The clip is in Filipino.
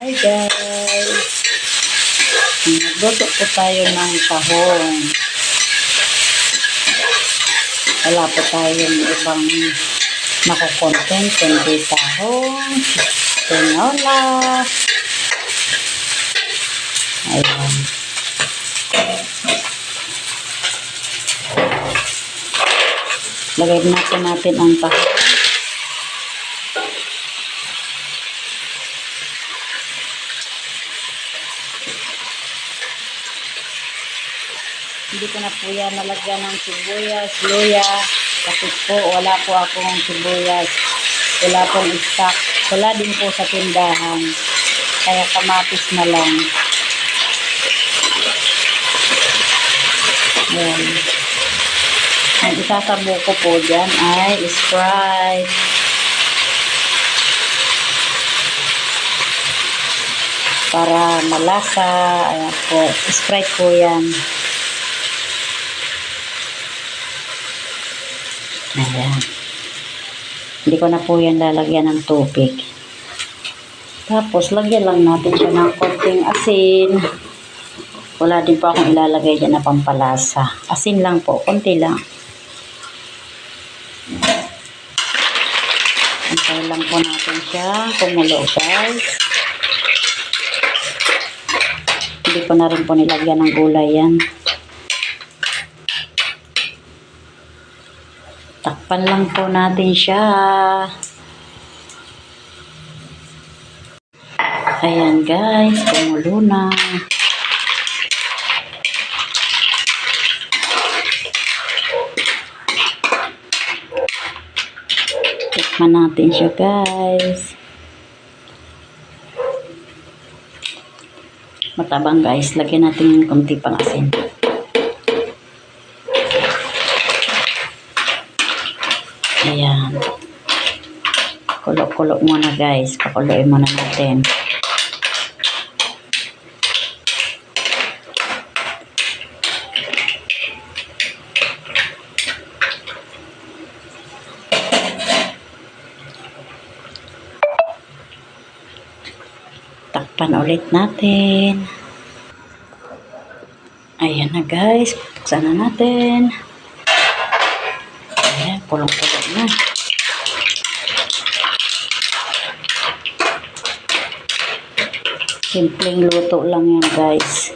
Hi guys! Nagluto po tayo ng tahong. Wala po tayong ibang nakukontent kundi tahong, tinola. Ayan. Lagay natin ang tahong. Hindi ko na po yan nalagyan ng sibuyas, luya. Kasi po, wala po akong sibuyas. Wala pong stock. Wala din po sa tindahan. Kaya kamatis na lang. Ayan. Ang isasabo ko po dyan ay Sprite. Para malasa. Ayan po. Sprite po yan. Ayan. Hindi ko na po yan lalagyan ng tubig. Tapos, lagyan lang natin siya ng konting asin. Wala din po akong ilalagay dyan na pampalasa. Asin lang po. Konti lang. Antay lang po natin siya kumulo, guys. Hindi ko na rin po nilagyan ng gulay yan. Takpan lang po natin siya. Ayan guys, kumulo na. Tikman natin siya guys. Matabang guys, lagyan natin ng konti pang asin. Ayan. Kulo-kulo muna guys. Pakuloy muna natin. Takpan ulit natin. Ayan na guys. Buksan na natin. Ayan, pulong-pulong na. Simpleng luto lang yan guys.